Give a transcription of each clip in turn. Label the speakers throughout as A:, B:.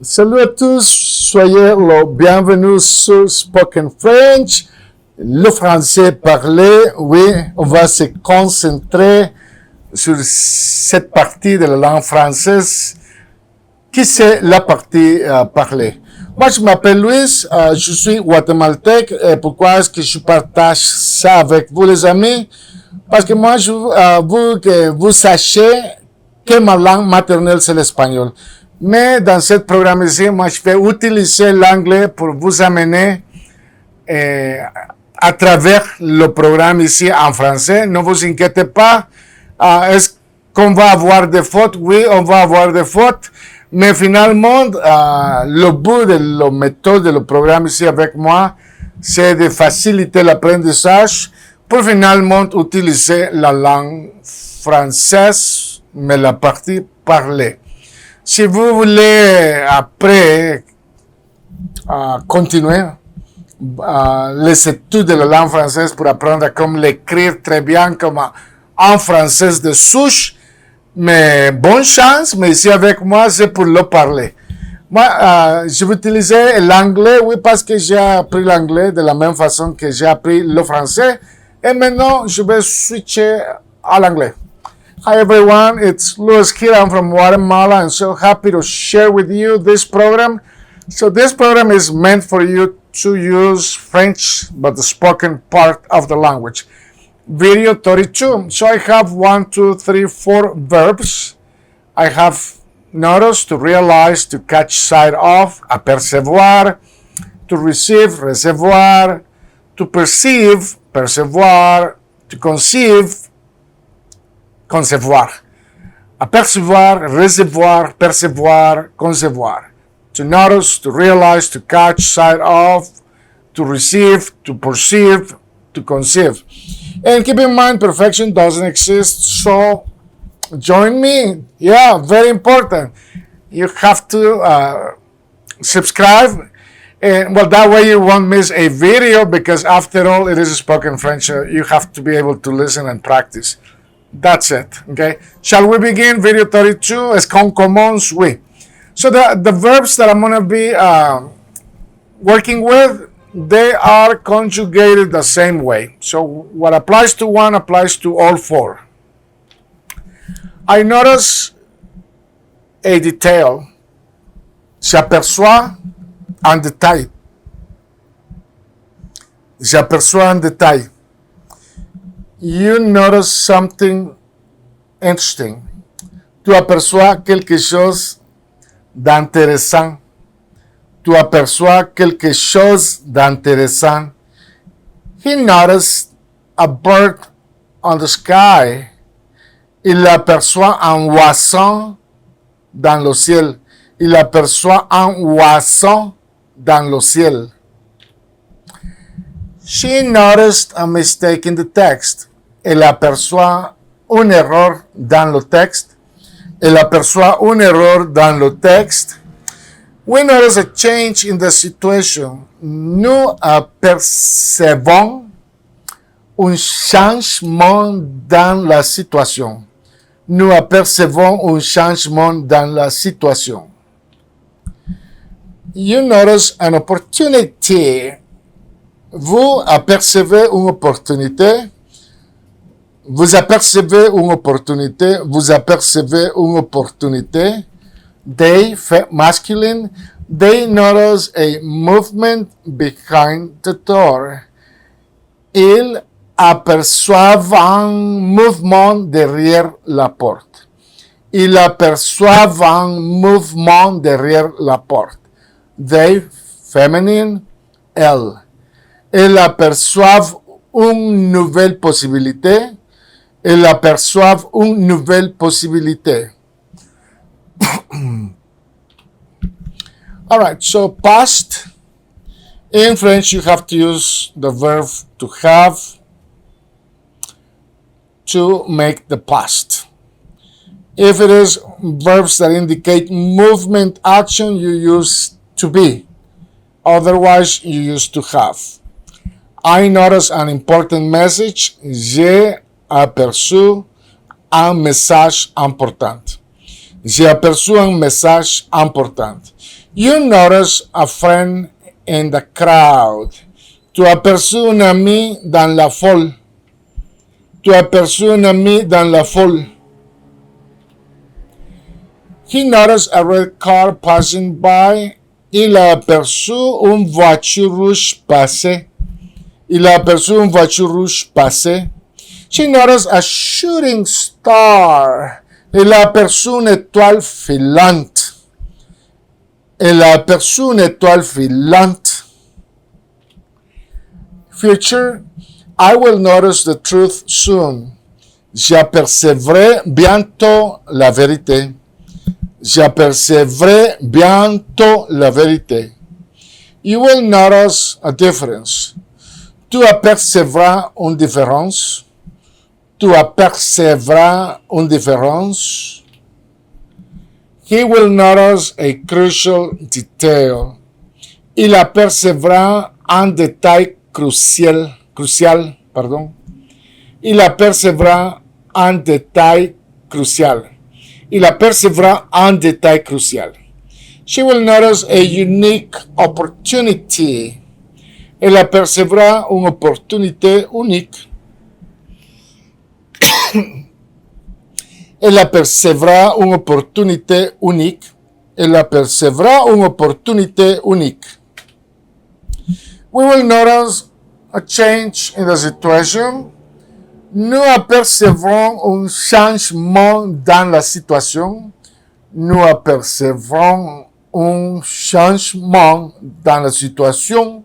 A: Salut à tous, soyez le bienvenue sur Spoken French. Le français parlé, oui, on va se concentrer sur cette partie de la langue française qui c'est la partie parlée. Moi, je m'appelle Luis, je suis guatémaltèque. Et pourquoi est-ce que je partage ça avec vous, les amis? Parce que moi, je veux que vous sachiez que ma langue maternelle, c'est l'espagnol. Mais dans ce programme ici, moi, je vais utiliser l'anglais pour vous amener à travers le programme ici en français. Ne vous inquiétez pas. Est-ce qu'on va avoir des fautes? Oui, on va avoir des fautes. Mais finalement, le but de la méthode de le programme ici avec moi, c'est de faciliter l'apprentissage pour finalement utiliser la langue française, mais la partie parlée. Si vous voulez après continuer les études de la langue française pour apprendre comment l'écrire très bien comme en français de souche, mais bonne chance, mais ici avec moi, c'est pour le parler. Moi, je vais utiliser l'anglais, oui, parce que j'ai appris l'anglais de la même façon que j'ai appris le français. Et maintenant, je vais switcher à l'anglais. Hi everyone, it's Luis here. I'm from Guatemala. I'm so happy to share with you this program. So this program is meant for you to use French, but the spoken part of the language. Video 32. So I have 1, 2, 3, 4 verbs. I have notice, to realize, to catch sight of, apercevoir, to receive, recevoir, to perceive, percevoir, to conceive, concevoir. Apercevoir, recevoir, percevoir, concevoir. To notice, to realize, to catch sight of, to receive, to perceive, to conceive. And keep in mind, perfection doesn't exist, so join me. Yeah, very important. You have to subscribe, and well, that way you won't miss a video, because after all, it is spoken French. You have to be able to listen and practice. That's it. Okay. Shall we begin? Video 32. Est-ce qu'on commence? Oui. So the verbs that I'm going to be working with, they are conjugated the same way. So what applies to one applies to all four. I notice a detail. J'aperçois un détail. J'aperçois un détail. You notice something interesting. Tu aperçois quelque chose d'intéressant. Tu aperçois quelque chose d'intéressant. He noticed a bird on the sky. Il aperçoit un oiseau dans le ciel. Il aperçoit un oiseau dans le ciel. She noticed a mistake in the text. Elle aperçoit une erreur dans le texte. Elle aperçoit une erreur dans le texte. We notice a change in the situation. Nous apercevons un changement dans la situation. Nous apercevons un changement dans la situation. You notice an opportunity. Vous apercevez une opportunité. Vous apercevez une opportunité. Vous apercevez une opportunité. They, masculine, they notice a movement behind the door. Ils aperçoivent un mouvement derrière la porte. Ils aperçoivent un mouvement derrière la porte. They, feminine, elles. Elles aperçoivent une nouvelle possibilité. Elles aperçoivent une nouvelle possibilité. All right, so past. In French, you have to use the verb to have to make the past. If it is verbs that indicate movement, action, you use to be. Otherwise, you use to have. I noticed an important message. J'ai aperçu un message important. J'ai aperçu un message important. You notice a friend in the crowd. Tu aperçus un ami dans la foule. Tu aperçus un ami dans la foule. He noticed a red car passing by. Il a aperçu une voiture rouge passer. Il a aperçu une voiture rouge passer. She noticed a shooting star. Elle a aperçu une étoile filante. Elle a aperçu une étoile filante. Future, I will notice the truth soon. J'apercevrai bientôt la vérité. J'apercevrai bientôt la vérité. You will notice a difference. Tu apercevras une différence. Tu apercevras une différence. He will notice a crucial detail. Il apercevra un détail crucial. Il apercevra un détail crucial. Il apercevra un détail crucial. She will notice a unique opportunity. Elle apercevra une opportunité unique. Elle apercevra une opportunité unique. Elle apercevra une opportunité unique. We will notice a change in the situation. Nous apercevrons un changement dans la situation. Nous apercevrons un changement dans la situation.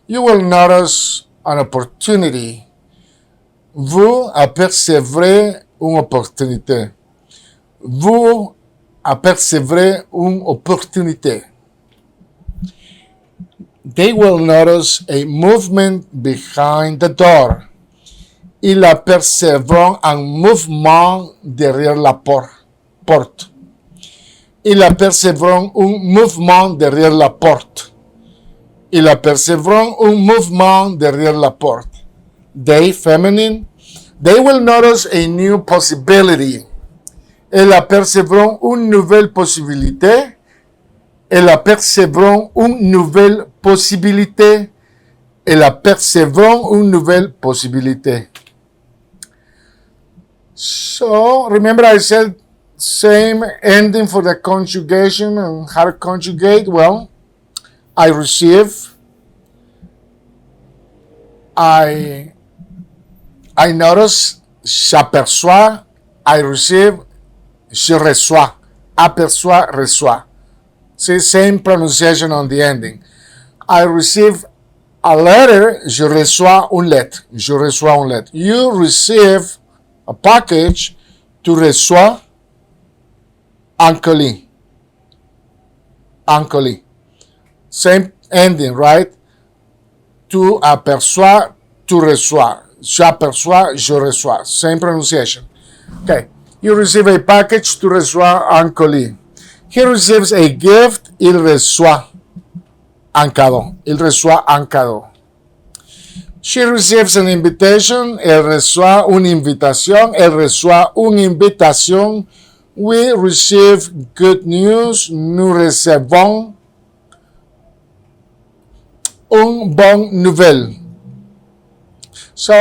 A: You will notice an opportunity. Vous apercevrez une opportunité. Vous apercevrez une opportunité. They will notice a movement behind the door. Ils apercevront un mouvement derrière la porte. Ils apercevront un mouvement derrière la porte. Ils apercevront un mouvement derrière la porte. They, feminine, they will notice a new possibility. Elles apercevront une nouvelle possibilité. Elles apercevront une nouvelle possibilité. Elles apercevront une nouvelle possibilité. So, remember I said same ending for the conjugation and how to conjugate? Well, I receive, I notice, j'aperçois, I receive, je reçois, aperçois, reçois. See, same pronunciation on the ending. I receive a letter, je reçois une lettre, je reçois une lettre. You receive a package, tu reçois un colis. Un colis. Same ending, right? Tu aperçois, tu reçois. J'aperçois, je reçois. Same pronunciation. Okay. You receive a package, tu reçois un colis. He receives a gift, il reçoit un cadeau. Il reçoit un cadeau. She receives an invitation, elle reçoit une invitation. Elle reçoit une invitation. We receive good news, nous recevons une bonne nouvelle. So,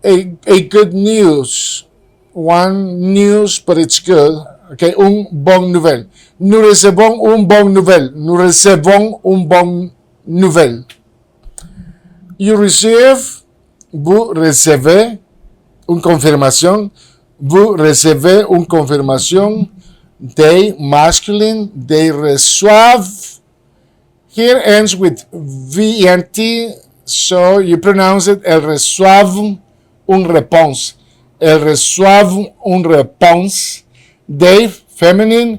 A: a good news. One news, but it's good. Okay, une bonne nouvelle. Nous recevons une bonne nouvelle. Nous recevons une bonne nouvelle. You receive, vous recevez une confirmation. Vous recevez une confirmation. They, masculine, they reçoivent. Here ends with VNT, so you pronounce it, elles reçoivent une réponse. Elles reçoivent une réponse. They, feminine,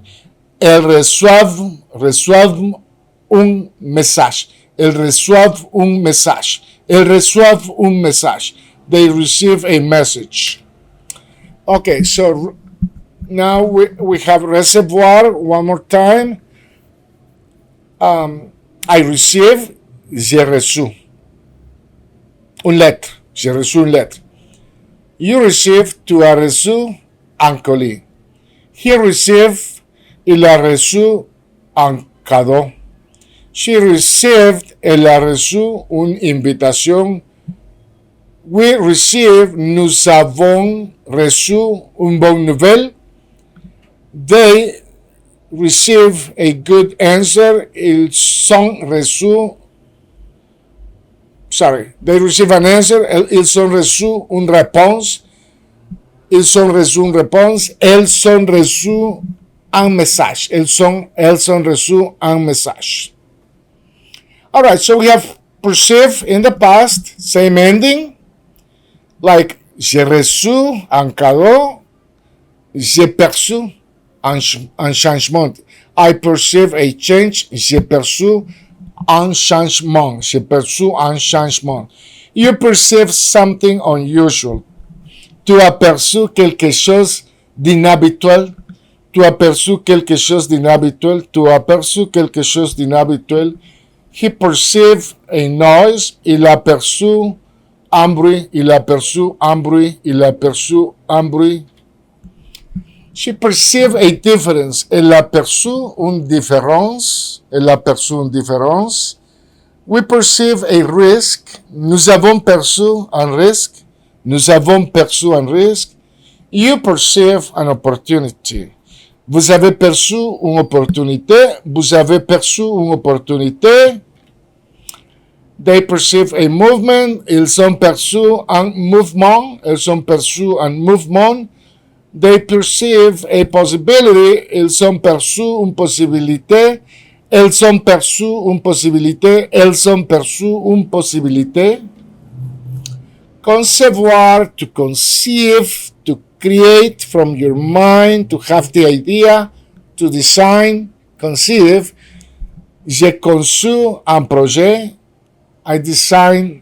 A: elles reçoivent un message. Elles reçoivent un message. Elles reçoivent un message. They receive a message. Okay, so now we have reservoir one more time. I receive, j'ai reçu. Une lettre. J'ai reçu une lettre. You receive, tu as reçu un colis. He received, il a reçu un cadeau. She received, elle a reçu une invitation. We received, nous avons reçu une bonne nouvelle. They receive a good answer. Ils ont reçu, they receive an answer. Ils ont reçu une réponse. Ils ont reçu une réponse. Elles ont reçu un message. Elles ont reçu un message. All right, so we have perceived in the past, same ending. Like, j'ai reçu un cadeau. J'ai perçu un changement. I perceive a change. J'ai perçu un changement. J'ai perçu un changement. You perceive something unusual. Tu as perçu quelque chose d'inhabituel. Tu as perçu quelque chose d'inhabituel. Tu as perçu quelque chose d'inhabituel. He perceived a noise. Il a perçu un bruit. Il a perçu un bruit. Il a perçu un bruit. She perceived a difference. Elle a perçu une différence. Elle a perçu une différence. We perceive a risk. Nous avons perçu un risque. Nous avons perçu un risque. You perceive an opportunity. Vous avez perçu une opportunité. Vous avez perçu une opportunité. They perceive a movement. Ils ont perçu un mouvement. Ils ont perçu un mouvement. They perceive a possibility. Ils ont perçu une possibilité. Elles ont perçu une possibilité. Elles ont perçu une possibilité. Concevoir, to conceive, to create from your mind, to have the idea, to design, conceive. J'ai conçu un projet. I design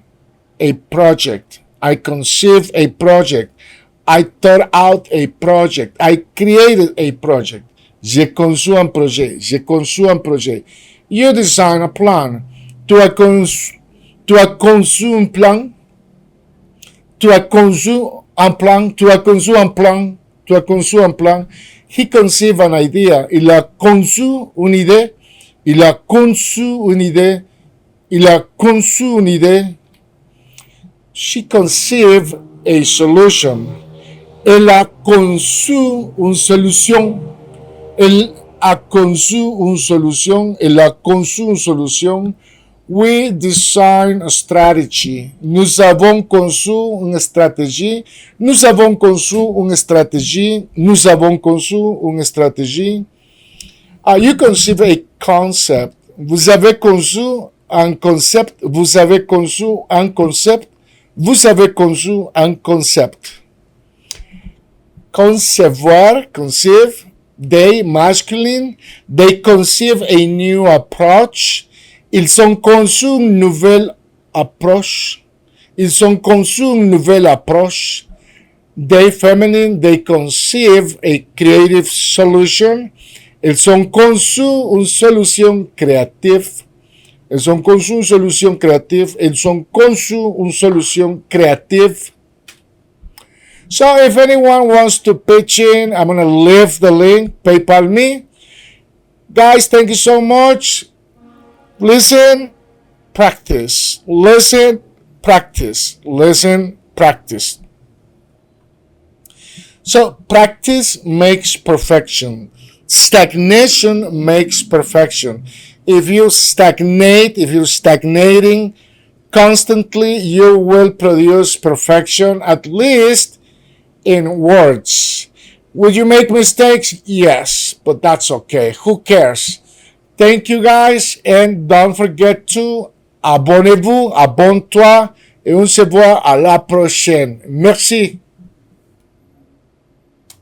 A: a project. I conceived a project. I thought out a project. I created a project. J'ai conçu un projet. J'ai conçu un projet. You design a plan. Tu as conçu un plan. Tu as conçu un plan. Tu as conçu un plan. Tu as conçu un plan. He conceived an idea. Il a conçu une idée. Il a conçu une idée. Il a conçu une idée. She conceived a solution. Elle a conçu une solution. Elle a conçu une solution. Elle a conçu une solution. We design a strategy. Nous avons conçu une stratégie. Nous avons conçu une stratégie. Nous avons conçu une stratégie. You conceive a concept. Vous avez conçu un concept. Vous avez conçu un concept. Vous avez conçu un concept. Concevoir, conceive, they, masculine, they conceive a new approach. Ils ont conçu une nouvelle approche. Ils ont conçu une nouvelle approche. They, feminine, they conceive a creative solution. Ils ont conçu une solution créative. Ils ont conçu une solution créative. Ils ont conçu une solution créative. So if anyone wants to pitch in, I'm going to leave the link, PayPal me. Guys, thank you so much. Listen, practice. Listen, practice. Listen, practice. So practice makes perfection. Stagnation makes perfection. If you stagnate, if you're stagnating constantly, you will produce perfection, at least in words. Will you make mistakes? Yes, but that's okay. Who cares? Thank you guys, and don't forget to abonnez-vous, abonne-toi, et on se voit à la prochaine. Merci.